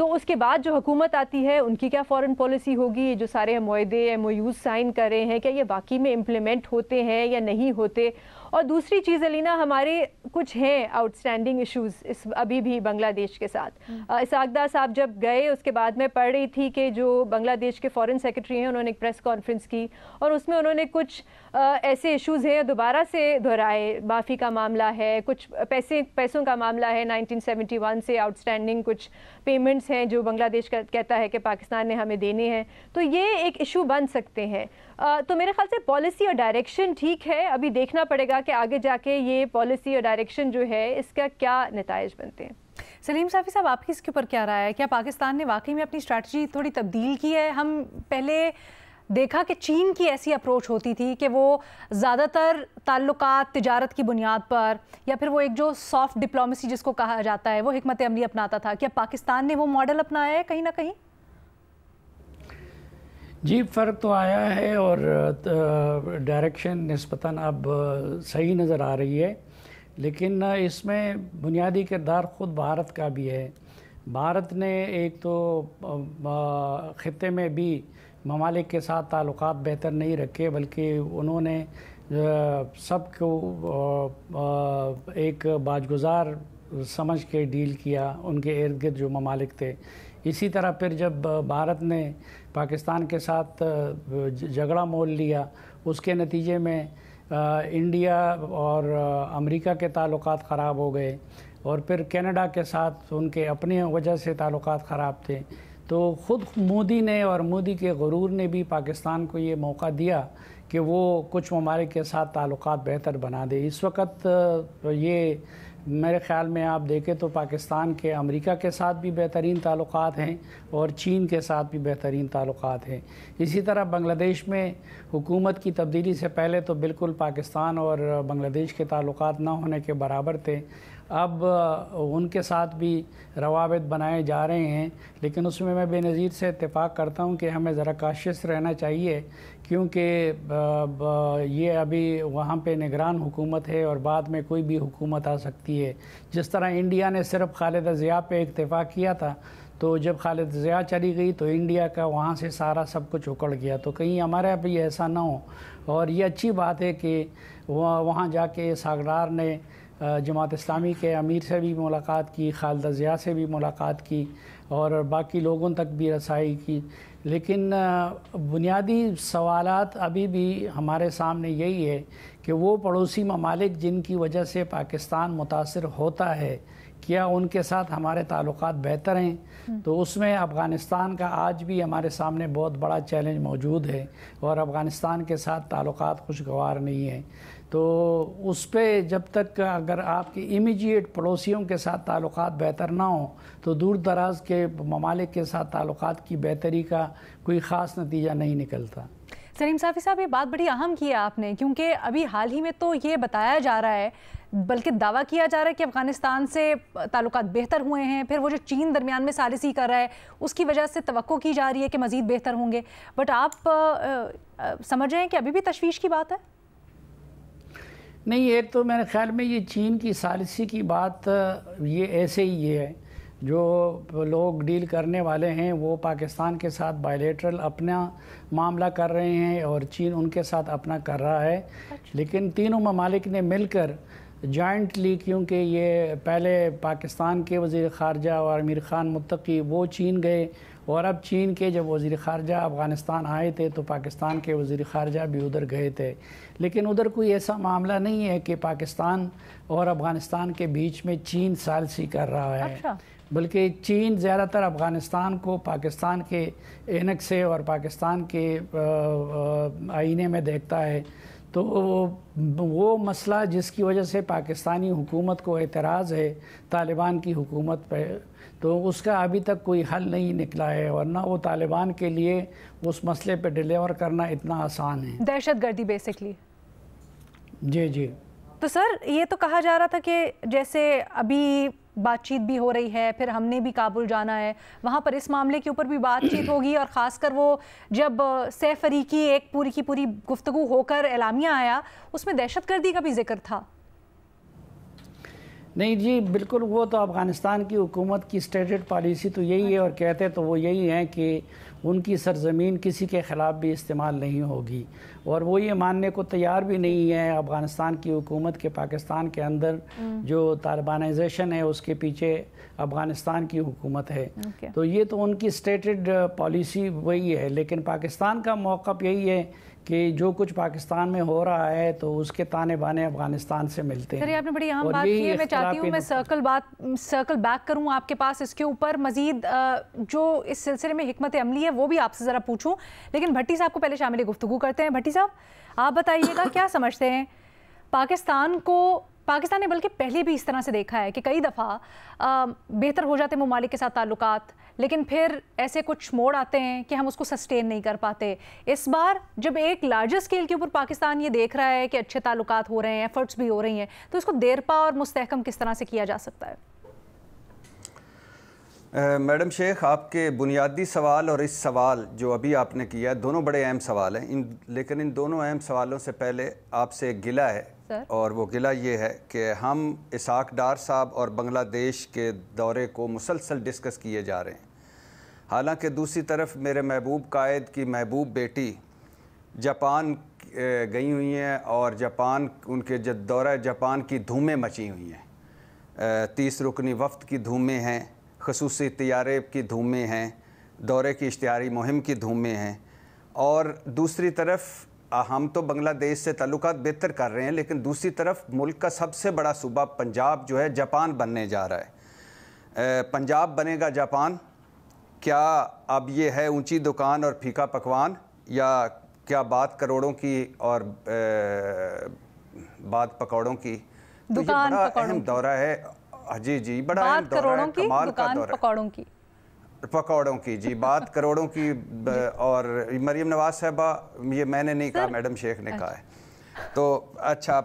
تو اس کے بعد جو حکومت آتی ہے ان کی کیا فارن پالیسی ہوگی, جو سارے معاہدے MOUs سائن کر رہے ہیں کیا یہ واقعی میں امپلیمنٹ ہوتے ہیں یا نہیں ہوتے. اور دوسری چیز علینا, ہمارے کچھ ہیں آؤٹ اسٹینڈنگ ایشوز ابھی بھی بنگلہ دیش کے ساتھ. اسحاق ڈار صاحب جب گئے اس کے بعد میں پڑھ رہی تھی کہ جو بنگلہ دیش کے فارن سیکرٹری ہیں انہوں نے ایک پریس کانفرنس کی اور اس میں انہوں نے کچھ ایسے ایشوز ہیں دوبارہ سے دہرائے. معافی کا معاملہ ہے, کچھ پیسوں کا معاملہ ہے, 1971 سے آؤٹ اسٹینڈنگ کچھ پیمنٹس ہیں جو بنگلہ دیش کہتا ہے کہ پاکستان نے ہمیں دینے ہیں. تو یہ ایک ایشو بن سکتے ہیں. تو میرے خیال سے پالیسی اور ڈائریکشن ٹھیک ہے, ابھی دیکھنا پڑے گا کہ آگے جا کے یہ پالیسی اور ڈائریکشن جو ہے اس کا کیا نتائج بنتے ہیں. سلیم صافی صاحب, آپ کی اس کے اوپر کیا رائے ہے؟ کیا پاکستان نے واقعی میں اپنی اسٹریٹجی تھوڑی تبدیل کی ہے؟ ہم پہلے دیکھا کہ چین کی ایسی اپروچ ہوتی تھی کہ وہ زیادہ تر تعلقات تجارت کی بنیاد پر یا پھر وہ ایک جو سافٹ ڈپلومیسی جس کو کہا جاتا ہے وہ حکمت عملی اپناتا تھا. کیا پاکستان نے وہ ماڈل اپنایا ہے کہیں نہ کہیں؟ جی فرق تو آیا ہے اور ڈائریکشن نسبتاً اب صحیح نظر آ رہی ہے, لیکن اس میں بنیادی کردار خود بھارت کا بھی ہے. بھارت نے ایک تو خطے میں بھی ممالک کے ساتھ تعلقات بہتر نہیں رکھے, بلکہ انہوں نے سب کو ایک باجگزار سمجھ کے ڈیل کیا ان کے ارد گرد جو ممالک تھے. اسی طرح پھر جب بھارت نے پاکستان کے ساتھ جھگڑا مول لیا, اس کے نتیجے میں انڈیا اور امریکہ کے تعلقات خراب ہو گئے, اور پھر کینیڈا کے ساتھ ان کے اپنی وجہ سے تعلقات خراب تھے. تو خود مودی نے اور مودی کے غرور نے بھی پاکستان کو یہ موقع دیا کہ وہ کچھ ممالک کے ساتھ تعلقات بہتر بنا دے. اس وقت یہ میرے خیال میں آپ دیکھیں تو پاکستان کے امریکہ کے ساتھ بھی بہترین تعلقات ہیں اور چین کے ساتھ بھی بہترین تعلقات ہیں. اسی طرح بنگلہ دیش میں حکومت کی تبدیلی سے پہلے تو بالکل پاکستان اور بنگلہ دیش کے تعلقات نہ ہونے کے برابر تھے. اب ان کے ساتھ بھی روابط بنائے جا رہے ہیں, لیکن اس میں بے نظیر سے اتفاق کرتا ہوں کہ ہمیں ذرا کاشس رہنا چاہیے, کیونکہ یہ ابھی وہاں پہ نگران حکومت ہے اور بعد میں کوئی بھی حکومت آ سکتی ہے. جس طرح انڈیا نے صرف خالدہ ضیاء پہ اکتفا کیا تھا, تو جب خالدہ ضیاء چلی گئی تو انڈیا کا وہاں سے سارا سب کچھ اکڑ گیا. تو کہیں ہمارے بھی ایسا نہ ہو, اور یہ اچھی بات ہے کہ وہاں جا کے اسحاق ڈار نے جماعت اسلامی کے امیر سے بھی ملاقات کی, خالدہ ضیاء سے بھی ملاقات کی اور باقی لوگوں تک بھی رسائی کی. لیکن بنیادی سوالات ابھی بھی ہمارے سامنے یہی ہے کہ وہ پڑوسی ممالک جن کی وجہ سے پاکستان متاثر ہوتا ہے, کیا ان کے ساتھ ہمارے تعلقات بہتر ہیں؟ تو اس میں افغانستان کا آج بھی ہمارے سامنے بہت بڑا چیلنج موجود ہے, اور افغانستان کے ساتھ تعلقات خوشگوار نہیں ہیں. تو اس پہ جب تک اگر آپ کے امیجیٹ پڑوسیوں کے ساتھ تعلقات بہتر نہ ہوں تو دور دراز کے ممالک کے ساتھ تعلقات کی بہتری کا کوئی خاص نتیجہ نہیں نکلتا. سلیم صافی صاحب, یہ بات بڑی اہم کی ہے آپ نے, کیونکہ ابھی حال ہی میں تو یہ بتایا جا رہا ہے, بلکہ دعویٰ کیا جا رہا ہے کہ افغانستان سے تعلقات بہتر ہوئے ہیں, پھر وہ جو چین درمیان میں ثالثی کر رہا ہے اس کی وجہ سے توقع کی جا رہی ہے کہ مزید بہتر ہوں گے. بٹ آپ سمجھ رہے ہیں کہ ابھی بھی تشویش کی بات ہے؟ نہیں, ایک تو میرے خیال میں یہ چین کی ثالثی کی بات یہ ایسے ہی ہے, جو لوگ ڈیل کرنے والے ہیں وہ پاکستان کے ساتھ بائیلیٹرل اپنا معاملہ کر رہے ہیں اور چین ان کے ساتھ اپنا کر رہا ہے. لیکن تینوں ممالک نے مل کر جوائنٹلی, کیونکہ یہ پہلے پاکستان کے وزیر خارجہ اور امیر خان متقی وہ چین گئے, اور اب چین کے جب وزیر خارجہ افغانستان آئے تھے تو پاکستان کے وزیر خارجہ بھی ادھر گئے تھے. لیکن ادھر کوئی ایسا معاملہ نہیں ہے کہ پاکستان اور افغانستان کے بیچ میں چین ثالثی کر رہا ہے. بلکہ چین زیادہ تر افغانستان کو پاکستان کے اینک سے اور پاکستان کے آئینے میں دیکھتا ہے. تو وہ مسئلہ جس کی وجہ سے پاکستانی حکومت کو اعتراض ہے طالبان کی حکومت پہ, تو اس کا ابھی تک کوئی حل نہیں نکلا ہے, ورنہ وہ طالبان کے لیے اس مسئلے پہ ڈیلیور کرنا اتنا آسان ہے. دہشت گردی بیسکلی. جی جی. تو سر یہ تو کہا جا رہا تھا کہ جیسے ابھی بات چیت بھی ہو رہی ہے, پھر ہم نے بھی کابل جانا ہے, وہاں پر اس معاملے کے اوپر بھی بات چیت ہوگی, اور خاص کر وہ جب سہ فریقی ایک پوری کی پوری گفتگو ہو کر اعلامیہ آیا اس میں دہشت گردی کا بھی ذکر تھا. نہیں جی بالکل، وہ تو افغانستان کی حکومت کی اسٹیٹڈ پالیسی تو یہی ہے، اور کہتے تو وہ یہی ہیں کہ ان کی سرزمین کسی کے خلاف بھی استعمال نہیں ہوگی، اور وہ یہ ماننے کو تیار بھی نہیں ہے افغانستان کی حکومت کے پاکستان کے اندر جو طالبانائزیشن ہے اس کے پیچھے افغانستان کی حکومت ہے۔ تو یہ تو ان کی اسٹیٹڈ پالیسی وہی ہے، لیکن پاکستان کا موقف یہی ہے کہ جو کچھ پاکستان میں ہو رہا ہے تو اس کے تانے بانے افغانستان سے ملتے ہیں۔ آپ نے بڑی اہم بات کی ہے، میں چاہتی ہوں میں سرکل بیک کروں آپ کے پاس اس کے اوپر، مزید جو اس سلسلے میں حکمت عملی ہے وہ بھی آپ سے ذرا پوچھوں، لیکن بھٹی صاحب کو پہلے شامل گفتگو کرتے ہیں۔ بھٹی صاحب آپ بتائیے گا کیا سمجھتے ہیں، پاکستان نے بلکہ پہلے بھی اس طرح سے دیکھا ہے کہ کئی دفعہ بہتر ہو جاتے ممالک کے ساتھ تعلقات، لیکن پھر ایسے کچھ موڑ آتے ہیں کہ ہم اس کو سسٹین نہیں کر پاتے۔ اس بار جب ایک لارجر اسکیل کے اوپر پاکستان یہ دیکھ رہا ہے کہ اچھے تعلقات ہو رہے ہیں، ایفرٹس بھی ہو رہی ہیں، تو اس کو دیرپا اور مستحکم کس طرح سے کیا جا سکتا ہے؟ میڈم شیخ، آپ کے بنیادی سوال اور اس سوال جو ابھی آپ نے کیا دونوں بڑے اہم سوال ہیں، لیکن ان دونوں اہم سوالوں سے پہلے آپ سے ایک گلہ ہے، اور وہ گلہ یہ ہے کہ ہم اسحاق ڈار صاحب اور بنگلہ دیش کے دورے کو مسلسل ڈسکس کیے جا رہے ہیں، حالانکہ دوسری طرف میرے محبوب قائد کی محبوب بیٹی جاپان گئی ہوئی ہیں، اور ان کے دورہ جاپان کی دھومیں مچی ہوئی ہیں، 30 رکنی وفد کی دھومیں ہیں، خصوصی طیارے کی دھومیں ہیں، دورے کی اشتہاری مہم کی دھومیں ہیں، اور دوسری طرف ہم تو بنگلہ دیش سے تعلقات بہتر کر رہے ہیں، لیکن دوسری طرف ملک کا سب سے بڑا صوبہ پنجاب جو ہے جاپان بننے جا رہا ہے۔ پنجاب بنے گا جاپان، کیا اب یہ ہے اونچی دکان اور پھیکا پکوان، یا کیا بات کروڑوں کی اور بات پکوڑوں کی؟ تو یہ بڑا اہم دورہ ہے، جی بڑا اہم دورہ ہے، کمال کا دورہ ہے، پکوڑوں کی جی بات کروڑوں کی۔ اور مریم نواز صاحبہ، یہ میں نے نہیں کہا، میڈم شیخ نے کہا ہے، تو اچھا،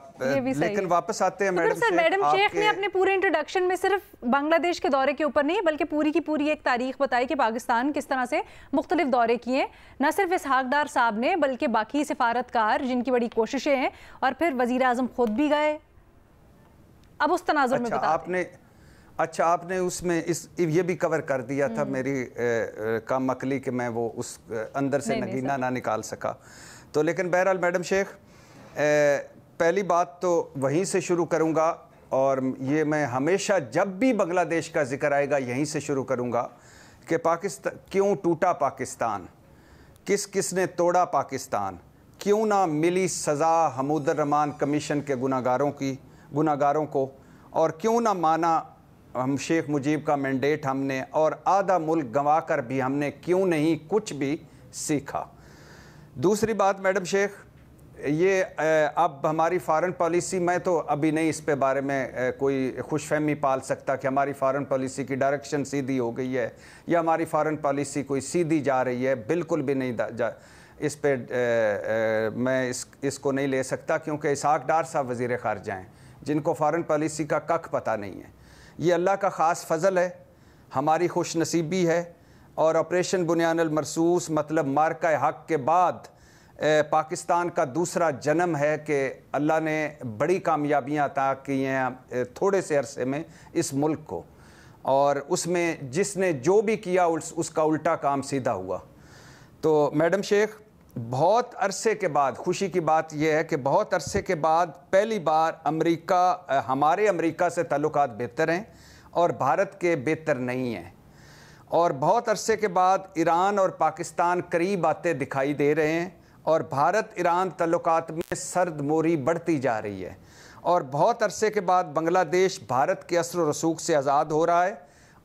لیکن واپس آتے ہیں میڈم شیخ نے اپنے پورے انٹروڈکشن میں صرف بنگلہ دیش کے دورے کے اوپر نہیں بلکہ پوری کی پوری ایک تاریخ بتائی کہ پاکستان کس طرح سے مختلف دورے کیے، نہ صرف اسحاق ڈار صاحب نے بلکہ باقی سفارتکار جن کی بڑی کوششیں ہیں، اور پھر وزیر اعظم خود بھی گئے۔ اب اس تناظر میں آپ نے اس میں یہ بھی کور کر دیا تھا، میری کم عقلی کہ میں وہ اس اندر سے نگینہ نہ نکال سکا، تو لیکن بہرحال میڈم شیخ، پہلی بات تو وہیں سے شروع کروں گا، اور یہ میں ہمیشہ جب بھی بنگلہ دیش کا ذکر آئے گا یہیں سے شروع کروں گا کہ پاکستان کیوں ٹوٹا، پاکستان کس نے توڑا، پاکستان کیوں نہ ملی سزا حمود الرحمان کمیشن کے گناہگاروں کو، اور کیوں نہ مانا ہم شیخ مجیب کا مینڈیٹ ہم نے، اور آدھا ملک گنوا کر بھی ہم نے کیوں نہیں کچھ بھی سیکھا۔ دوسری بات میڈم شیخ، یہ اب ہماری فارن پالیسی، میں تو ابھی نہیں اس پہ بارے میں کوئی خوش فہمی پال سکتا کہ ہماری فارن پالیسی کی ڈائریکشن سیدھی ہو گئی ہے یا ہماری فارن پالیسی کوئی سیدھی جا رہی ہے، بالکل بھی نہیں اس پہ میں اس کو نہیں لے سکتا، کیونکہ اسحاق ڈار صاحب وزیر خارجہ ہیں جن کو فارن پالیسی کا ککھ پتہ نہیں ہے۔ یہ اللہ کا خاص فضل ہے، ہماری خوش نصیبی ہے، اور آپریشن بنیان المرصوص مطلب مارکہ حق کے بعد پاکستان کا دوسرا جنم ہے کہ اللہ نے بڑی کامیابیاں عطا کی ہیں تھوڑے سے عرصے میں اس ملک کو، اور اس میں جس نے جو بھی کیا اس کا الٹا کام سیدھا ہوا۔ تو میڈم شیخ، بہت عرصے کے بعد، خوشی کی بات یہ ہے کہ بہت عرصے کے بعد پہلی بار ہمارے امریکہ سے تعلقات بہتر ہیں اور بھارت کے بہتر نہیں ہیں، اور بہت عرصے کے بعد ایران اور پاکستان قریب آتے دکھائی دے رہے ہیں، اور بھارت ایران تعلقات میں سرد موری بڑھتی جا رہی ہے، اور بہت عرصے کے بعد بنگلہ دیش بھارت کے اثر و رسوخ سے آزاد ہو رہا ہے،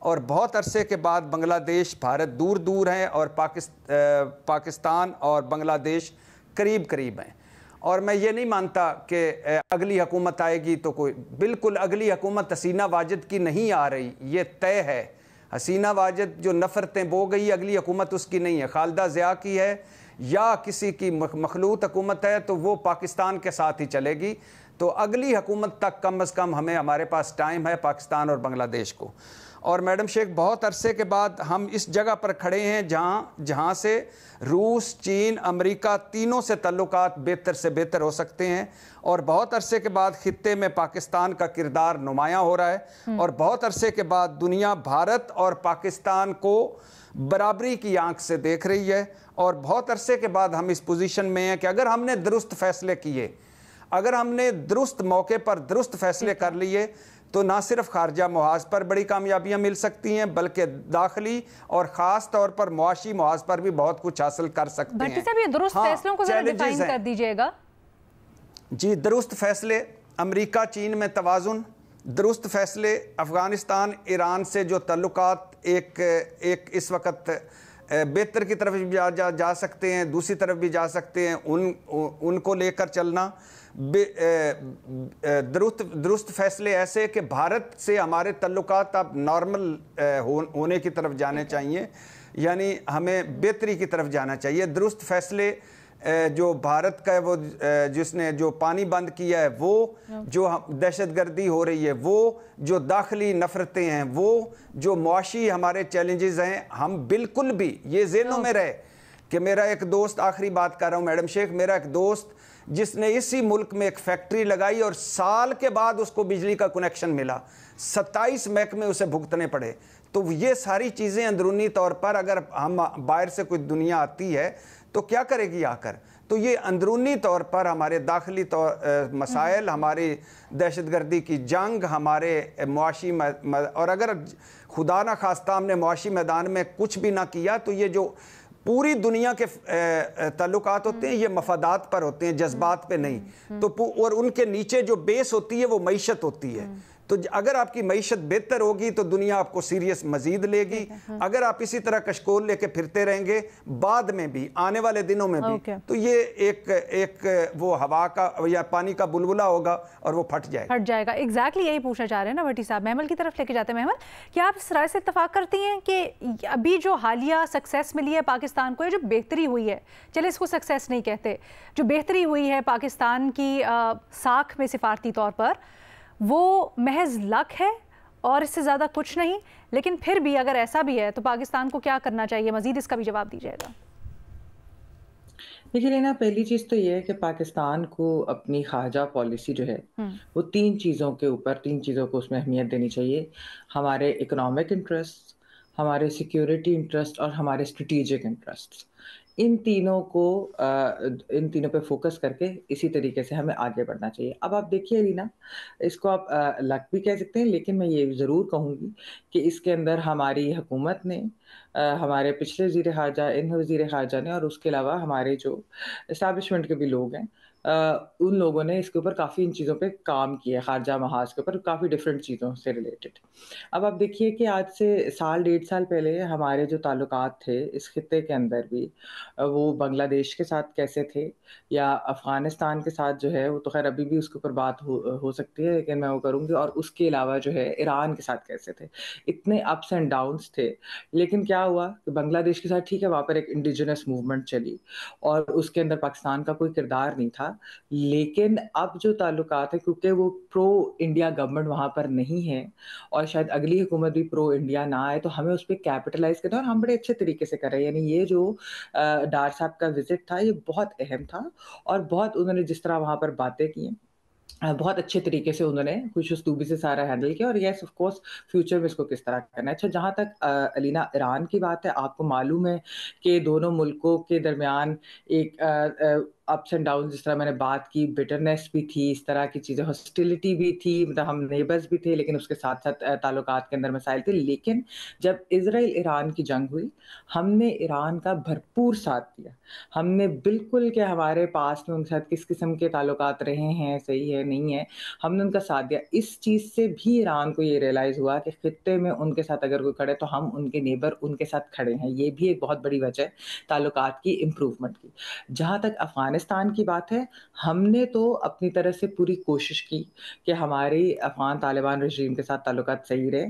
اور بہت عرصے کے بعد بنگلہ دیش بھارت دور دور ہیں اور پاکستان اور بنگلہ دیش قریب قریب ہیں۔ اور میں یہ نہیں مانتا کہ اگلی حکومت آئے گی تو بالکل اگلی حکومت حسینہ واجد کی نہیں آ رہی، یہ طے ہے۔ حسینہ واجد جو نفرتیں بو گئی، اگلی حکومت اس کی نہیں ہے، خالدہ ضیاء کی ہے یا کسی کی مخلوط حکومت ہے تو وہ پاکستان کے ساتھ ہی چلے گی۔ تو اگلی حکومت تک کم از کم ہمارے پاس ٹائم ہے، پاکستان اور بنگلہ دیش کو۔ اور میڈم شیخ بہت عرصے کے بعد ہم اس جگہ پر کھڑے ہیں جہاں سے روس، چین، امریکہ تینوں سے تعلقات بہتر سے بہتر ہو سکتے ہیں، اور بہت عرصے کے بعد خطے میں پاکستان کا کردار نمایاں ہو رہا ہے، اور بہت عرصے کے بعد دنیا بھارت اور پاکستان کو برابری کی آنکھ سے دیکھ رہی ہے، اور بہت عرصے کے بعد ہم اس پوزیشن میں ہیں کہ اگر ہم نے درست فیصلے کیے، اگر ہم نے درست موقع پر درست فیصلے کر لیے، تو نہ صرف خارجہ محاذ پر بڑی کامیابیاں مل سکتی ہیں بلکہ داخلی اور خاص طور پر معاشی محاذ پر بھی بہت کچھ حاصل کر سکتے ہیں۔ بھٹی صاحب یہ درست فیصلوں کو ذرا ڈیفائن کر دیجئے گا۔ جی، درست فیصلے امریکہ چین میں توازن، درست فیصلے افغانستان ایران سے جو تعلقات ایک اس وقت بہتر کی طرف بھی جا سکتے ہیں، دوسری طرف بھی جا سکتے ہیں، ان کو لے کر چلنا، درست فیصلے ایسے کہ بھارت سے ہمارے تعلقات اب نارمل ہونے کی طرف جانے چاہیے، یعنی ہمیں بہتری کی طرف جانا چاہیے۔ درست فیصلے جو بھارت کا وہ جس نے جو پانی بند کیا ہے، وہ جو دہشت گردی ہو رہی ہے، وہ جو داخلی نفرتیں ہیں، وہ جو معاشی ہمارے چیلنجز ہیں، ہم بالکل بھی یہ ذہنوں میں رہے کہ میرا ایک دوست، آخری بات کر رہا ہوں میڈم شیخ، میرا ایک دوست جس نے اسی ملک میں ایک فیکٹری لگائی اور سال کے بعد اس کو بجلی کا کنیکشن ملا، 27 محکمے اسے بھگتنے پڑے۔ تو یہ ساری چیزیں اندرونی طور پر اگر ہم باہر سے کوئی دنیا آتی ہے تو کیا کرے گی آ کر؟ تو یہ اندرونی طور پر ہمارے داخلی مسائل، ہماری دہشت گردی کی جنگ، ہمارے معاشی اور اگر خدا نہ خواستہ ہم نے معاشی میدان میں کچھ بھی نہ کیا تو یہ جو پوری دنیا کے تعلقات ہوتے ہیں یہ مفادات پر ہوتے ہیں، جذبات پہ نہیں، تو اور ان کے نیچے جو بیس ہوتی ہے وہ معیشت ہوتی ہے۔ تو اگر آپ کی معیشت بہتر ہوگی تو دنیا آپ کو سیریس مزید لے گی، اگر آپ اسی طرح کشکول لے کے پھرتے رہیں گے بعد میں بھی، آنے والے دنوں میں بھی، تو یہ ایک وہ ہوا کا یا پانی کا بلبلہ ہوگا اور وہ پھٹ جائے گا۔ ایگزیکٹلی یہی پوچھنا چاہ رہے ہیں نا بھٹی صاحب، محمل کی طرف لے کے جاتے ہیں۔ محمل، کیا آپ اس رائے سے اتفاق کرتی ہیں کہ ابھی جو حالیہ سکسیس ملی ہے پاکستان کو، یہ جو بہتری ہوئی ہے، چلے اس کو سکسیس نہیں کہتے، جو بہتری ہوئی ہے پاکستان کی ساکھ میں سفارتی طور پر، وہ محض لک ہے اور اس سے زیادہ کچھ نہیں؟ لیکن پھر بھی اگر ایسا بھی ہے تو پاکستان کو کیا کرنا چاہیے؟ مزید اس کا بھی جواب دیجیے گا۔ دیکھیے لینا، پہلی چیز تو یہ ہے کہ پاکستان کو اپنی خارجہ پالیسی جو ہے وہ تین چیزوں کو اس میں اہمیت دینی چاہیے: ہمارے اکنامک انٹرسٹ، ہمارے سیکیورٹی انٹرسٹ اور ہمارے اسٹریٹجک انٹرسٹ۔ ان تینوں پہ فوکس کر کے اسی طریقے سے ہمیں آگے بڑھنا چاہیے۔ اب آپ دیکھیے لینا، اس کو آپ لک بھی کہہ سکتے ہیں، لیکن میں یہ ضرور کہوں گی کہ اس کے اندر ہماری حکومت نے، ہمارے پچھلے وزیر خارجہ، ان وزیر خارجہ نے، اور اس کے علاوہ ہمارے جو اسٹیبلشمنٹ کے بھی لوگ ہیں، ان لوگوں نے اس کے اوپر کافی ان چیزوں پہ کام کیا ہے، خارجہ محاذ کے اوپر کافی ڈفرینٹ چیزوں سے ریلیٹڈ۔ اب آپ دیکھیے کہ آج سے 1.5 سال پہلے ہمارے جو تعلقات تھے اس خطے کے اندر بھی، وہ بنگلہ دیش کے ساتھ کیسے تھے، یا افغانستان کے ساتھ جو ہے، وہ تو خیر ابھی بھی اس کے اوپر بات ہو سکتی ہے لیکن میں وہ کروں گی، اور اس کے علاوہ جو ہے ایران کے ساتھ کیسے تھے۔ اتنے اپس اینڈ ڈاؤنس تھے، لیکن کیا ہوا کہ بنگلہ دیش کے ساتھ ٹھیک ہے وہاں پر ایک انڈیجنس موومنٹ چلی اور اس کے اندر پاکستان کا کوئی کردار نہیں تھا، لیکن اب جو تعلقات ہیں، کیونکہ وہ پرو انڈیا گورنمنٹ وہاں پر نہیں ہے اور شاید اگلی حکومت بھی پرو انڈیا نہ آئے، تو ہمیں اس پہ کیپٹلائز کرنا، اور ہم بڑے اچھے طریقے سے کر رہے ہیں۔ یعنی یہ جو ڈار صاحب کا وزٹ تھا یہ بہت اہم تھا، اور بہت انہوں نے جس طرح وہاں پر باتیں کی ہیں، بہت اچھے طریقے سے انہوں نے خوش اسلوبی سے سارا ہینڈل کیا، اور یس آف کورس فیوچر میں اس کو کس طرح کرنا ہے۔ اچھا، جہاں تک علینا ایران کی بات ہے، آپ کو معلوم ہے کہ دونوں ملکوں کے درمیان ایک اپس اینڈ ڈاؤن، جس طرح میں نے بات کی، بٹرنیس بھی تھی، اس طرح کی چیزیں، ہاسٹیلٹی بھی تھی، مطلب ہم نیبرز بھی تھے لیکن اس کے ساتھ ساتھ تعلقات کے اندر مسائل تھے۔ لیکن جب اسرائیل ایران کی جنگ ہوئی، ہم نے ایران کا بھرپور ساتھ دیا، ہم نے بالکل کہ ہمارے پاس میں ان کے ساتھ کس قسم کے تعلقات رہے ہیں، صحیح ہے نہیں ہے، ہم نے ان کا ساتھ دیا۔ اس چیز سے بھی ایران کو یہ ریئلائز ہوا کہ خطے میں ان کے ساتھ اگر کوئی کھڑے تو ہم ان کے نیبر ان کے ساتھ کھڑے ہیں۔ یہ بھی ایک بہت بڑی وجہ ہے تعلقات کی امپروومنٹ کی۔ جہاں تک افغانستان کی بات ہے، ہم نے تو اپنی طرف سے پوری کوشش کی کہ ہماری افغان طالبان رژیم کے ساتھ تعلقات صحیح رہیں۔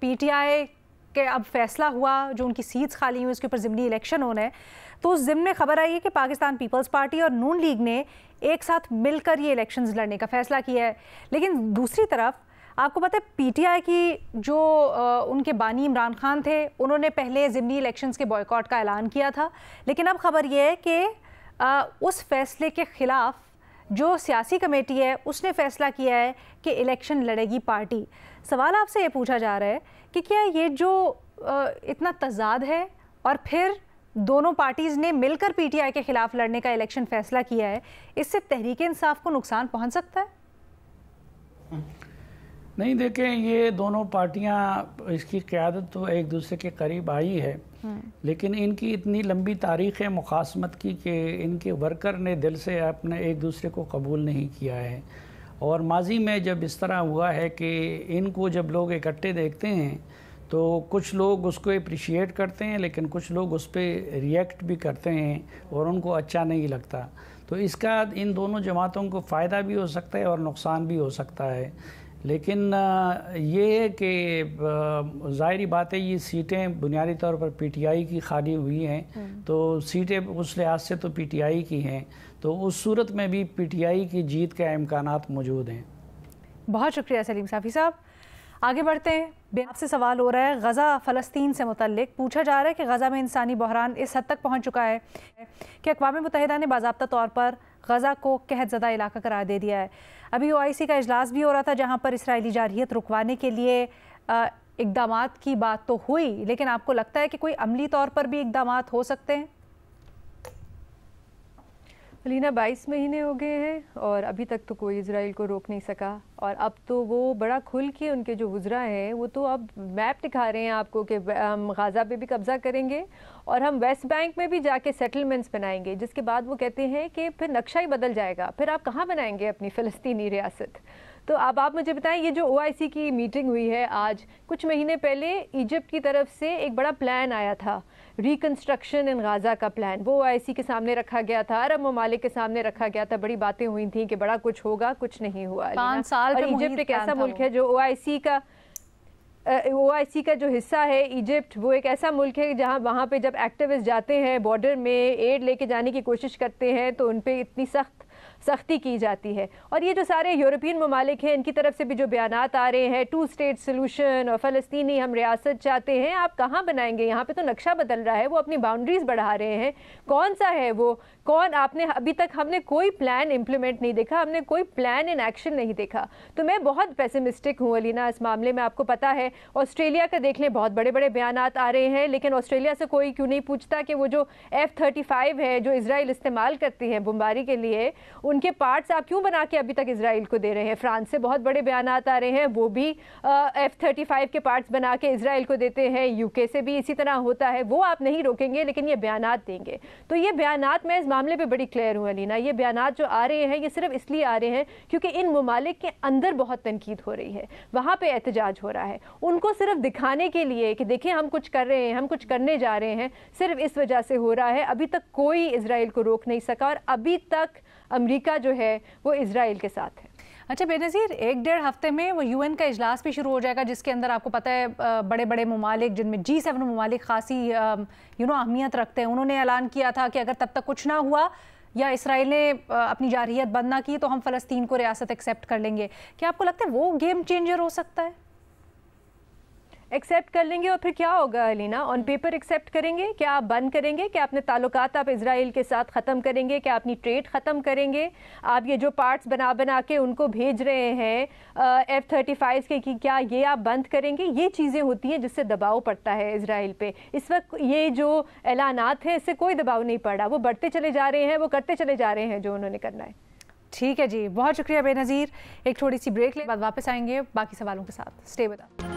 PTI کہ اب فیصلہ ہوا جو ان کی سیٹس خالی ہوئی اس کے اوپر ضمنی الیکشن ہونا ہے، تو اس ضمن میں خبر آئی ہے کہ پاکستان پیپلز پارٹی اور نون لیگ نے ایک ساتھ مل کر یہ الیکشنز لڑنے کا فیصلہ کیا ہے. لیکن دوسری طرف آپ کو پتہ ہے پی ٹی آئی کی جو ان کے بانی عمران خان تھے انہوں نے پہلے ضمنی الیکشنز کے بائیکاٹ کا اعلان کیا تھا، لیکن اب خبر یہ ہے کہ اس فیصلے کے خلاف جو سیاسی کمیٹی ہے اس نے فیصلہ کیا ہے کہ الیکشن لڑے گی پارٹی. سوال آپ سے یہ پوچھا جا رہا ہے کہ کیا یہ جو اتنا تضاد ہے اور پھر دونوں پارٹیز نے مل کر پی ٹی آئی کے خلاف لڑنے کا الیکشن فیصلہ کیا ہے، اس سے تحریک انصاف کو نقصان پہنچ سکتا ہے؟ نہیں، دیکھیں یہ دونوں پارٹیاں اس کی قیادت تو ایک دوسرے کے قریب آئی ہے، لیکن ان کی اتنی لمبی تاریخ ہے مخاصمت کی کہ ان کے ورکر نے دل سے اپنے ایک دوسرے کو قبول نہیں کیا ہے. اور ماضی میں جب اس طرح ہوا ہے کہ ان کو جب لوگ اکٹھے دیکھتے ہیں تو کچھ لوگ اس کو اپریشیٹ کرتے ہیں لیکن کچھ لوگ اس پہ ریئیکٹ بھی کرتے ہیں اور ان کو اچھا نہیں لگتا. تو اس کا ان دونوں جماعتوں کو فائدہ بھی ہو سکتا ہے اور نقصان بھی ہو سکتا ہے. لیکن یہ ہے کہ ظاہری بات ہے یہ سیٹیں بنیادی طور پر پی ٹی آئی کی خالی ہوئی ہیں، تو سیٹیں اس لحاظ سے تو پی ٹی آئی کی ہیں، تو اس صورت میں بھی پی ٹی آئی کی جیت کے امکانات موجود ہیں. بہت شکریہ سلیم صافی صاحب. آگے بڑھتے ہیں. آپ سے سوال ہو رہا ہے غزہ فلسطین سے متعلق. پوچھا جا رہا ہے کہ غزہ میں انسانی بحران اس حد تک پہنچ چکا ہے کہ اقوام متحدہ نے باضابطہ طور پر غزہ کو قحط زدہ علاقہ قرار دے دیا ہے. ابھی OIC کا اجلاس بھی ہو رہا تھا جہاں پر اسرائیلی جارحیت رکوانے کے لیے اقدامات کی بات تو ہوئی، لیکن آپ کو لگتا ہے کہ کوئی عملی طور پر بھی اقدامات ہو سکتے ہیں؟ علینا 22 مہینے ہو گئے ہیں اور ابھی تک تو کوئی اسرائیل کو روک نہیں سکا، اور اب تو وہ بڑا کھل کے ان کے جو وزراء ہیں وہ تو اب میپ دکھا رہے ہیں آپ کو کہ ہم غزہ پہ بھی قبضہ کریں گے اور ہم ویسٹ بینک میں بھی جا کے سیٹلمنٹس بنائیں گے، جس کے بعد وہ کہتے ہیں کہ پھر نقشہ ہی بدل جائے گا، پھر آپ کہاں بنائیں گے اپنی فلسطینی ریاست. تو اب آپ مجھے بتائیں یہ جو OIC کی میٹنگ ہوئی ہے آج، کچھ مہینے پہلے ایجپٹ کی طرف سے ایک بڑا پلان آیا تھا، ریکنسٹرکشن ان غزہ کا پلان، وہ OIC کے سامنے رکھا گیا تھا، عرب ممالک کے سامنے رکھا گیا تھا، بڑی باتیں ہوئی تھیں کہ بڑا کچھ ہوگا، کچھ نہیں ہوا. 5 سال اور ایجپٹ ایک ایسا ملک ہے جو OIC کا جو حصہ ہے ایجپٹ، وہ ایک ایسا ملک ہے جہاں وہاں پہ جب ایکٹیوسٹ جاتے ہیں بارڈر میں ایڈ لے کے جانے کی کوشش کرتے ہیں تو ان پہ اتنی سختی کی جاتی ہے. اور یہ جو سارے یورپین ممالک ہیں ان کی طرف سے بھی جو بیانات آ رہے ہیں 2 اسٹیٹ سلوشن اور فلسطینی ہم ریاست چاہتے ہیں، آپ کہاں بنائیں گے؟ یہاں پہ تو نقشہ بدل رہا ہے، وہ اپنی باؤنڈریز بڑھا رہے ہیں. کون سا ہے وہ؟ آپ نے ابھی تک ہم نے کوئی پلان امپلیمنٹ نہیں دیکھا، ہم نے کوئی پلان ان ایکشن نہیں دیکھا. تو میں بہت پیسمسٹک ہوں علینا اس معاملے میں. آپ کو پتا ہے آسٹریلیا کا دیکھ لیں، بہت بڑے بڑے بیانات آ رہے ہیں، لیکن آسٹریلیا سے کوئی کیوں نہیں پوچھتا کہ وہ جو F-35 ہے جو اسرائیل استعمال کرتی ہیں بمباری کے لیے، ان کے پارٹس آپ کیوں بنا کے ابھی تک اسرائیل کو دے رہے ہیں؟ فرانس سے بہت بڑے بیانات آ رہے ہیں، وہ بھی F-35 کے پارٹس بنا کے اسرائیل کو دیتے ہیں. UK سے بھی اسی طرح ہوتا ہے. وہ آپ نہیں روکیں گے لیکن یہ بیانات دیں گے. تو یہ بیانات میں اس معاملے پہ بڑی کلیئر ہوں علینا، یہ بیانات جو آ رہے ہیں یہ صرف اس لیے آ رہے ہیں کیونکہ ان ممالک کے اندر بہت تنقید ہو رہی ہے، وہاں پہ احتجاج ہو رہا ہے. ان کو صرف دکھانے کے لیے کہ دیکھیں ہم کچھ کر رہے ہیں، ہم کچھ کرنے جا رہے ہیں، صرف اس وجہ سے ہو رہا ہے. ابھی تک کوئی اسرائیل کو روک نہیں سکا اور ابھی تک امریکہ جو ہے وہ اسرائیل کے ساتھ ہے. اچھا بے نظیر، 1-1.5 ہفتے میں وہ UN کا اجلاس بھی شروع ہو جائے گا جس کے اندر آپ کو پتہ ہے بڑے بڑے ممالک جن میں G7 ممالک خاصی اہمیت رکھتے ہیں، انہوں نے اعلان کیا تھا کہ اگر تب تک کچھ نہ ہوا یا اسرائیل نے اپنی جارحیت بند نہ کی تو ہم فلسطین کو ریاست ایکسیپٹ کر لیں گے. کیا آپ کو لگتا ہے وہ گیم چینجر ہو سکتا ہے؟ ایکسیپٹ کر لیں گے اور پھر کیا ہوگا علینا؟ آن پیپر ایکسیپٹ کریں گے؟ کیا آپ بند کریں گے؟ کیا اپنے تعلقات آپ اسرائیل کے ساتھ ختم کریں گے؟ کیا اپنی ٹریڈ ختم کریں گے؟ آپ یہ جو پارٹس بنا کے ان کو بھیج رہے ہیں F-35 کے، کیا یہ آپ بند کریں گے؟ یہ چیزیں ہوتی ہیں جس سے دباؤ پڑتا ہے اسرائیل پہ. اس وقت یہ جو اعلانات ہیں اس سے کوئی دباؤ نہیں پڑ رہا، وہ بڑھتے چلے جا رہے ہیں، وہ کرتے چلے جا رہے ہیں جو انہوں نے کرنا ہے. ٹھیک ہے جی، بہت شکریہ بے نظیر. ایک تھوڑی سی بریک لے بعد واپس آئیں گے باقی سوالوں کے ساتھ. Stay with us.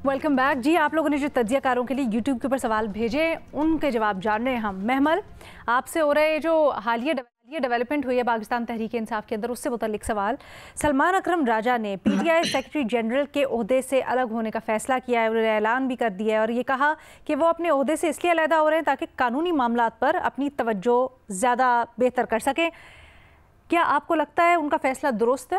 Welcome back. جی آپ لوگوں نے جو تجزیہ کاروں کے لیے یوٹیوب کے اوپر سوال بھیجے ان کے جواب جان رہے ہیں ہم. محمل آپ سے ہو رہے جو حالیہ ڈیولپمنٹ ہوئی ہے پاکستان تحریک انصاف کے اندر، اس سے متعلق سوال. سلمان اکرم راجہ نے PTI سیکرٹری جنرل کے عہدے سے الگ ہونے کا فیصلہ کیا ہے، انہوں نے اعلان بھی کر دیا ہے اور یہ کہا کہ وہ اپنے عہدے سے اس لیے علیحدہ ہو رہے ہیں تاکہ قانونی معاملات پر اپنی توجہ زیادہ بہتر کر سکیں. کیا آپ کو لگتا ہے ان کا فیصلہ درست ہے؟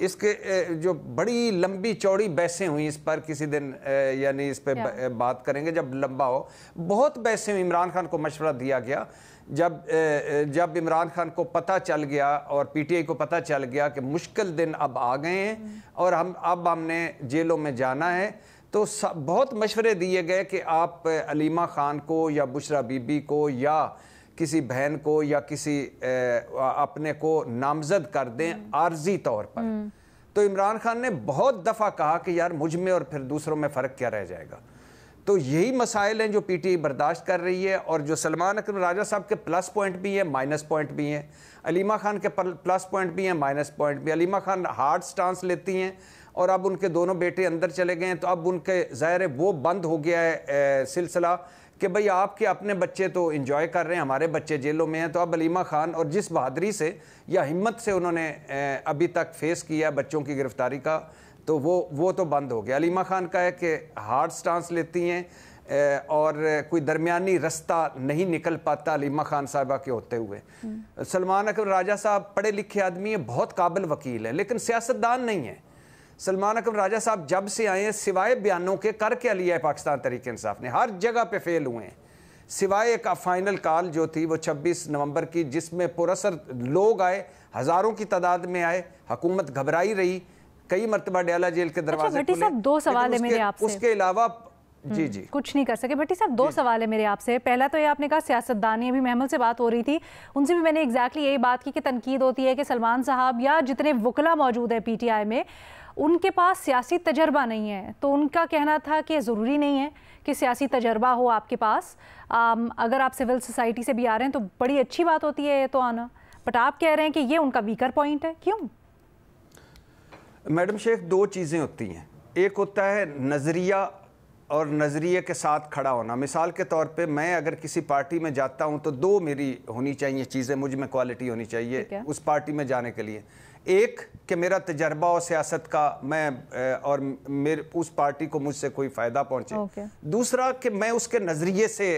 اس کے جو بڑی لمبی چوڑی بحثیں ہوئیں اس پر کسی دن یعنی اس پہ بات کریں گے جب لمبا ہو. بہت بحثیں ہوئی. عمران خان کو مشورہ دیا گیا جب عمران خان کو پتہ چل گیا اور پی ٹی آئی کو پتہ چل گیا کہ مشکل دن اب آ گئے ہیں اور ہم نے جیلوں میں جانا ہے, تو بہت مشورے دیے گئے کہ آپ علیمہ خان کو یا بشرا بی بی کو یا کسی بہن کو یا کسی اپنے کو نامزد کر دیں عارضی طور پر. تو عمران خان نے بہت دفعہ کہا کہ یار مجھ میں اور پھر دوسروں میں فرق کیا رہ جائے گا. تو یہی مسائل ہیں جو پی ٹی آئی برداشت کر رہی ہے, اور جو سلمان اکرم راجہ صاحب کے پلس پوائنٹ بھی ہیں مائنس پوائنٹ بھی ہیں, علیمہ خان کے پلس پوائنٹ بھی ہیں مائنس پوائنٹ بھی. علیمہ خان ہارڈ سٹانس لیتی ہیں اور اب ان کے دونوں بیٹے اندر چلے گئے ہیں, تو اب ان کے ظاہر ہے وہ بند ہو گیا ہے سلسلہ کہ بھئی آپ کے اپنے بچے تو انجوائے کر رہے ہیں, ہمارے بچے جیلوں میں ہیں. تو اب علیمہ خان اور جس بہادری سے یا ہمت سے انہوں نے ابھی تک فیس کیا ہے بچوں کی گرفتاری کا, تو وہ تو بند ہو گیا. علیمہ خان کا ہے کہ ہارڈ سٹانس لیتی ہیں اور کوئی درمیانی رستہ نہیں نکل پاتا علیمہ خان صاحبہ کے ہوتے ہوئے. سلمان اکرم راجہ صاحب پڑھے لکھے آدمی ہیں, بہت قابل وکیل ہے, لیکن سیاستدان نہیں ہے. سلمان اکرم راجہ صاحب جب سے آئے ہیں سوائے بیانوں کے کر کے لیا ہے پاکستان تحریک انصاف نے, ہر جگہ پہ فیل ہوئے ہیں, سوائے ایک فائنل کال جو تھی وہ 26 نومبر کی, جس میں پراثر لوگ آئے, ہزاروں کی تعداد میں آئے, حکومت گھبرائی رہی, کئی مرتبہ ڈیالہ جیل کے دروازے بھٹی صاحب 2 سوال ہے میرے آپ سے. اس کے علاوہ جی کچھ نہیں کر سکے. بھٹی صاحب 2 سوال ہے میرے آپ سے. پہلا تو یہ آپ نے کہا سیاستدانی, ابھی محمل سے بات ہو رہی تھی, ان سے بھی میں نے ایگزیکٹلی یہی بات کی کہ تنقید ہوتی ہے کہ سلمان صاحب یا جتنے وکلا موجود ہیں پی ٹی آئی میں ان کے پاس سیاسی تجربہ نہیں ہے. تو ان کا کہنا تھا کہ ضروری نہیں ہے کہ سیاسی تجربہ ہو آپ کے پاس, اگر آپ سول سوسائٹی سے بھی آ رہے ہیں تو بڑی اچھی بات ہوتی ہے یہ تو آنا, بٹ آپ کہہ رہے ہیں کہ یہ ان کا ویکر پوائنٹ ہے. کیوں؟ میڈم شیخ 2 چیزیں ہوتی ہیں. ایک ہوتا ہے نظریہ اور نظریے کے ساتھ کھڑا ہونا. مثال کے طور پہ میں اگر کسی پارٹی میں جاتا ہوں تو 2 میری ہونی چاہیے چیزیں, مجھ میں کوالٹی ہونی چاہیے اس پارٹی میں جانے کے لیے. ایک کہ میرا تجربہ اور سیاست کا میں اور اس پارٹی کو مجھ سے کوئی فائدہ پہنچے. دوسرا کہ میں اس کے نظریے سے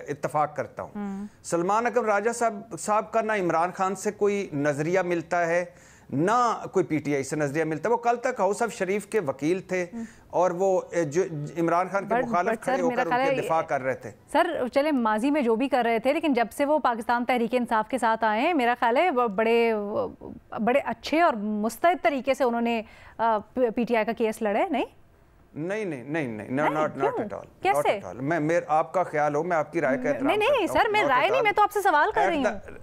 اتفاق کرتا ہوں. سلمان اکرم راجہ صاحب کا نہ عمران خان سے کوئی نظریہ ملتا ہے نہ کوئی پی ٹی آئی سے نظریہ ملتا ہے. وہ کل تک ہاؤس آف شریف کے وکیل تھے اور وہ جو عمران خان کے مخالف کھڑے ہو کر ان کے دفاع کر رہے تھے. سر چلے ماضی میں جو بھی کر رہے تھے, لیکن جب سے وہ پاکستان تحریک انصاف کے ساتھ آئے ہیں میرا خیال ہے بڑے اچھے اور مستعد طریقے سے انہوں نے پی ٹی آئی کا کیس لڑے. نہیں not at all. کیسے؟ میں آپ کا خیال ہو, میں آپ کی رائے کا احترام کرتا ہوں. نہیں سر, میں رائے نہیں, میں تو آپ سے سوال کر رہی ہوں.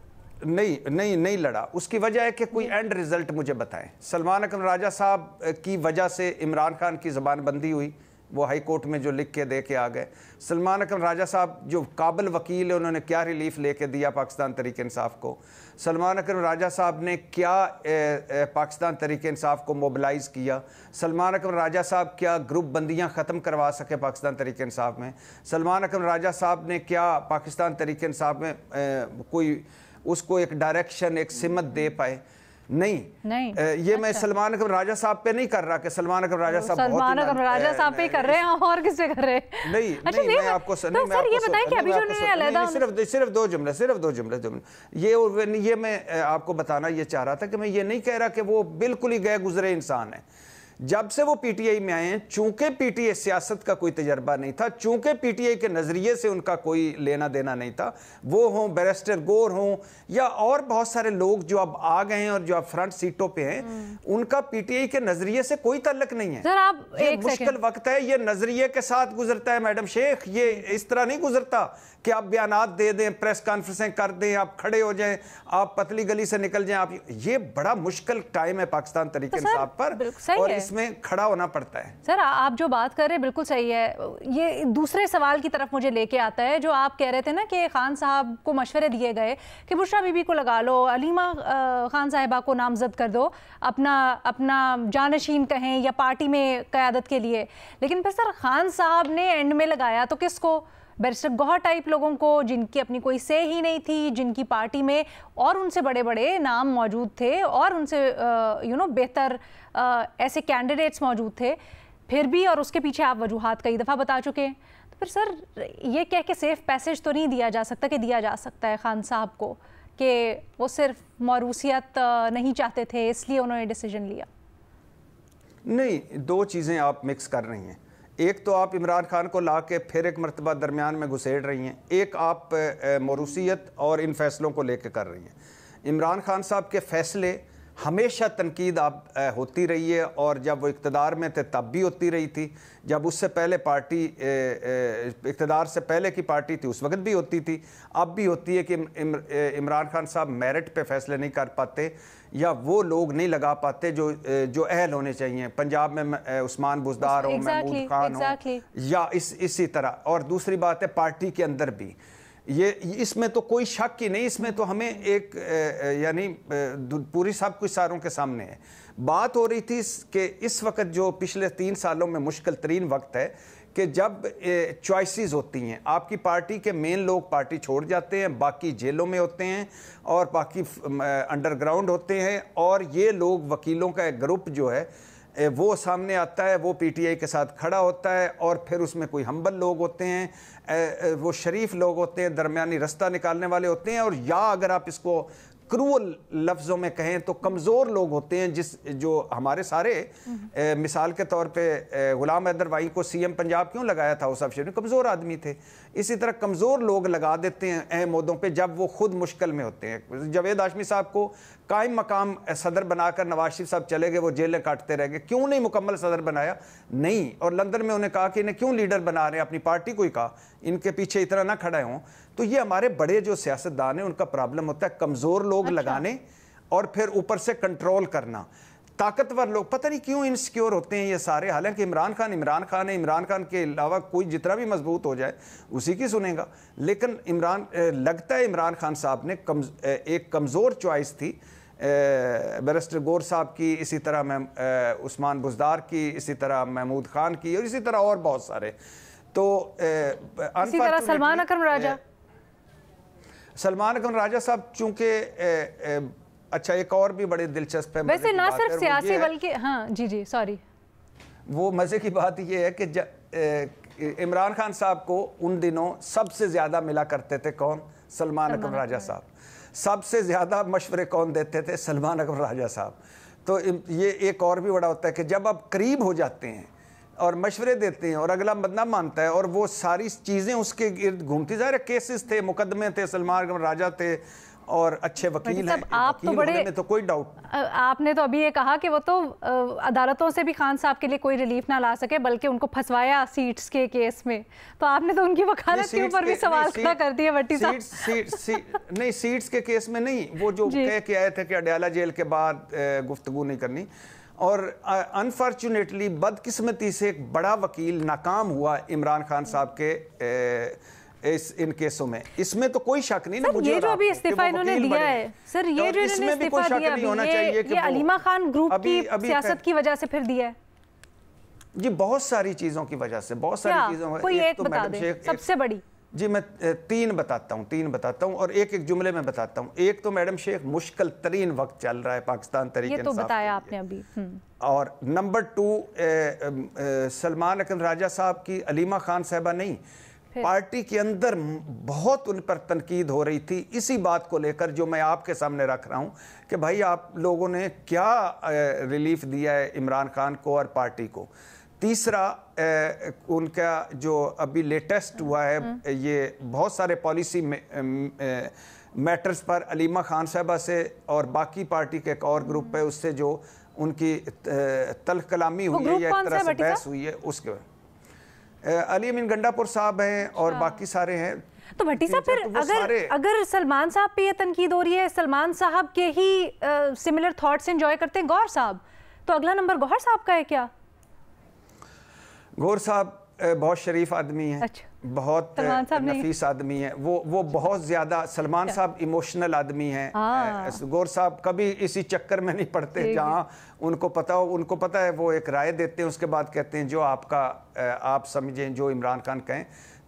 نہیں لڑا. اس کی وجہ ہے کہ کوئی اینڈ ریزلٹ مجھے بتائیں. سلمان اکرم راجہ صاحب کی وجہ سے عمران خان کی زبان بندی ہوئی, وہ ہائی کورٹ میں جو لکھ کے دے کے آ گئے. سلمان اکرم راجہ صاحب جو قابل وکیل ہے, انہوں نے کیا ریلیف لے کے دیا پاکستان تحریک انصاف کو. سلمان اکرم راجہ صاحب نے کیا پاکستان تحریک انصاف کو موبلائز کیا. سلمان اکرم راجہ صاحب کیا گروپ بندیاں ختم کروا سکے پاکستان تحریک انصاف میں. سلمان اکرم راجہ صاحب نے کیا پاکستان تحریک انصاف میں کوئی اس کو ایک ڈائریکشن, ایک سمت دے پائے. نہیں یہ میں سلمان اکرم راجہ صاحب پہ نہیں کر رہا کہ سلمان اکرم راجہ صاحب سلمان اکرم راجہ صاحب پہ کر رہے ہیں اور کس پہ کر رہے ہیں. نہیں میں آپ کو صرف دو جملے یہ میں آپ کو بتانا یہ چاہ رہا تھا کہ میں یہ نہیں کہہ رہا کہ وہ بالکل ہی گئے گزرے انسان ہیں. جب سے وہ پی ٹی آئی میں آئے ہیں, چونکہ پی ٹی آئی سیاست کا کوئی تجربہ نہیں تھا, چونکہ پی ٹی آئی کے نظریے سے ان کا کوئی لینا دینا نہیں تھا, وہ ہوں بیرسٹر گور ہوں یا اور بہت سارے لوگ جو اب آ گئے ہیں اور جو اب فرنٹ سیٹوں پہ ہیں, ان کا پی ٹی آئی کے نظریے سے کوئی تعلق نہیں ہے. یہ مشکل وقت ہے, یہ نظریے کے ساتھ گزرتا ہے میڈم شیخ. یہ اس طرح نہیں گزرتا کہ آپ بیانات دے دیں, پریس کانفرنسیں کر دیں, آپ کھڑے ہو جائیں, آپ پتلی گلی سے نکل جائیں. یہ بڑا مشکل ٹائم ہے پاکستان تحریک انصاف پر, اور اس میں کھڑا ہونا پڑتا ہے. سر آپ جو بات کر رہے ہیں بالکل صحیح ہے. یہ دوسرے سوال کی طرف مجھے لے کے آتا ہے, جو آپ کہہ رہے تھے نا کہ خان صاحب کو مشورے دیے گئے کہ بشرا بی بی کو لگا لو, علیمہ خان صاحبہ کو نامزد کر دو, اپنا جانشین کہیں یا پارٹی میں قیادت کے لیے. لیکن پھر سر خان صاحب نے اینڈ میں لگایا تو کس کو؟ بیرسٹر گوہر ٹائپ لوگوں کو, جن کی اپنی کوئی سے ہی نہیں تھی, جن کی پارٹی میں اور ان سے بڑے بڑے نام موجود تھے اور ان سے بہتر ایسے کینڈیڈیٹس موجود تھے پھر بھی, اور اس کے پیچھے آپ وجوہات کئی دفعہ بتا چکے ہیں. تو پھر سر یہ کہہ کے سیف پیسج تو نہیں دیا جا سکتا کہ دیا جا سکتا ہے خان صاحب کو کہ وہ صرف موروثیت نہیں چاہتے تھے اس لیے انہوں نے ڈیسیجن لیا؟ نہیں، دو چیزیں آپ مکس کر رہی ہیں. ایک تو آپ عمران خان کو لا کے پھر ایک مرتبہ درمیان میں گھسیڑ رہی ہیں، ایک آپ موروثیت اور ان فیصلوں کو لے کے کر رہی ہیں. عمران خان صاحب کے فیصلے ہمیشہ تنقید ہوتی رہی ہے، اور جب وہ اقتدار میں تھے تب بھی ہوتی رہی تھی، جب اس سے پہلے پارٹی اقتدار سے پہلے کی پارٹی تھی اس وقت بھی ہوتی تھی، اب بھی ہوتی ہے کہ عمران خان صاحب میرٹ پہ فیصلے نہیں کر پاتے یا وہ لوگ نہیں لگا پاتے جو اہل ہونے چاہیے. پنجاب میں عثمان بزدار ہو، محمود خان ہو، یا اس طرح. اور دوسری بات ہے پارٹی کے اندر بھی اس میں تو کوئی شک ہی نہیں، اس میں تو ہمیں ایک یعنی پوری سب کچھ ساروں کے سامنے ہے. بات ہو رہی تھی کہ اس وقت جو پچھلے 3 سالوں میں مشکل ترین وقت ہے کہ جب چوائسز ہوتی ہیں، آپ کی پارٹی کے مین لوگ پارٹی چھوڑ جاتے ہیں، باقی جیلوں میں ہوتے ہیں اور باقی انڈر گراؤنڈ ہوتے ہیں، اور یہ لوگ وکیلوں کا ایک گروپ جو ہے وہ سامنے آتا ہے، وہ پی ٹی آئی کے ساتھ کھڑا ہوتا ہے، اور پھر اس میں کوئی ہمبل لوگ ہوتے ہیں، وہ شریف لوگ ہوتے ہیں، درمیانی رستہ نکالنے والے ہوتے ہیں، اور یا اگر آپ اس کو کرول لفظوں میں کہیں تو کمزور لوگ ہوتے ہیں، جو ہمارے سارے مثال کے طور پہ غلام حیدر وائیں کو سی ایم پنجاب کیوں لگایا تھا؟ اس افسر کمزور آدمی تھے. اسی طرح کمزور لوگ لگا دیتے ہیں اہم عہدوں پہ جب وہ خود مشکل میں ہوتے ہیں. جاوید ہاشمی صاحب کو قائم مقام صدر بنا کر نواز شریف صاحب چلے گئے، وہ جیلیں کاٹتے رہ گئے. کیوں نہیں مکمل صدر بنایا؟ نہیں. اور لندن میں انہیں کہا کہ انہیں کیوں لیڈر بنا رہے ہیں، اپنی پارٹی کو ہی کہا ان کے پیچھے اتنا نہ کھڑے ہوں. تو یہ ہمارے بڑے جو سیاستدان ہیں ان کا پرابلم ہوتا ہے کمزور لوگ لگانے اور پھر اوپر سے کنٹرول کرنا. طاقتور لوگ پتہ نہیں کیوں انسیکیور ہوتے ہیں یہ سارے، حالانکہ عمران خان ہے، عمران خان کے علاوہ کوئی جتنا بھی مضبوط ہو جائے اسی کی سنے گا. لیکن لگتا ہے عمران خان صاحب نے ایک کمزور چوائس تھی بیرسٹر گور صاحب کی، اسی طرح عثمان بزدار کی، اسی طرح محمود خان کی، اور اسی طرح اور بہت سارے. تو اسی طرح سلمان اکرم راجہ صاحب چونکہ اچھا ایک اور بھی بڑے دلچسپ ہے، ویسے نہ صرف سیاسی بلکہ ہاں جی سوری، وہ مزے کی بات یہ ہے کہ عمران خان صاحب کو ان دنوں سب سے زیادہ ملا کرتے تھے کون؟ سلمان اکرم راجہ صاحب. سب سے زیادہ مشورے کون دیتے تھے؟ سلمان اکرم راجہ صاحب. تو یہ ایک اور بھی بڑا ہوتا ہے کہ جب آپ قریب ہو جاتے ہیں اور مشورے دیتے ہیں اور اگلا بندہ مانتا ہے اور وہ ساری چیزیں اس کے گرد گھومتی، ظاہر کیسز تھے، مقدمے تھے، سلمان اکرم راجہ تھے اور اچھے وکیل ہیں، آپ تو بڑے میں تو کوئی ڈاؤٹ. آپ نے تو ابھی یہ کہا کہ وہ تو عدالتوں سے بھی خان صاحب کے لیے کوئی ریلیف نہ لا سکے بلکہ ان کو پھنسوایا سیٹس کے کیس میں، تو آپ نے تو ان کی وکالت کے اوپر بھی سوال کھڑا کر دیا بھٹی صاحب. نہیں، سیٹس کے کیس میں نہیں، وہ جو کہہ کے آئے تھے کہ اڈیالہ جیل کے بعد گفتگو نہیں کرنی، اور انفارچونیٹلی بدقسمتی سے ایک بڑا وکیل ناکام ہوا عمران خان صاحب کے ان کیسوں میں. اس میں تو کوئی شک نہیں نا. مجھے یہ جو ابھی استعفیٰ انہوں نے دیا ہے سر، یہ جو انہوں نے استعفیٰ دیا یہ علیمہ خان گروپ کی سیاست کی وجہ سے پھر دیا ہے جی، بہت ساری چیزوں کی وجہ سے، بہت ساری چیزوں. کوئی ایک بتا دیں سب سے بڑی. جی میں تین بتاتا ہوں اور ایک جملے میں بتاتا ہوں. ایک تو میڈم شیخ مشکل ترین وقت چل رہا ہے پاکستان تحریک انصاف، یہ تو بتایا آپ نے ابھی. اور نمبر 2 سلمان اکرم راجہ صاحب کی علیمہ خان صاحبہ نہیں، پارٹی کے اندر بہت ان پر تنقید ہو رہی تھی اسی بات کو لے کر جو میں آپ کے سامنے رکھ رہا ہوں کہ بھائی آپ لوگوں نے کیا ریلیف دیا ہے عمران خان کو اور پارٹی کو. تیسرا ان کا جو ابھی لیٹسٹ ہوا ہے، یہ بہت سارے پالیسی میٹرز پر علیمہ خان صاحبہ سے اور باقی پارٹی کے ایک اور گروپ ہے اس سے جو ان کی تلخ کلامی ہوئی ہے یا ایک طرح سے بحث ہوئی ہے، اس کے علی امین گنڈا پور صاحب ہیں اور باقی سارے ہیں. تو بھٹی صاحب پھر اگر سلمان صاحب پہ یہ تنقید ہو رہی ہے، سلمان صاحب کے ہی سملر تھاٹس انجوائے کرتے ہیں گوہر صاحب، تو اگلا نمبر گوہر صاحب کا ہے کیا؟ گوہر صاحب بہت شریف آدمی ہیں، بہت نفیس آدمی ہیں، وہ بہت زیادہ. سلمان صاحب ایموشنل آدمی ہیں. گوہر صاحب کبھی اسی چکر میں نہیں پڑتے جہاں ان کو پتہ ہے وہ ایک رائے دیتے ہیں، اس کے بعد کہتے ہیں جو آپ سمجھیں، جو عمران خان کہیں،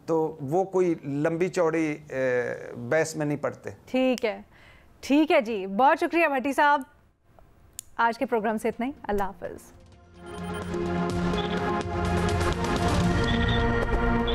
تو وہ کوئی لمبی چوڑی بحث میں نہیں پڑتے. ٹھیک ہے جی، بہت شکریہ بھٹی صاحب. آج کے پروگرام سے اتنا ہی. اللہ حافظ.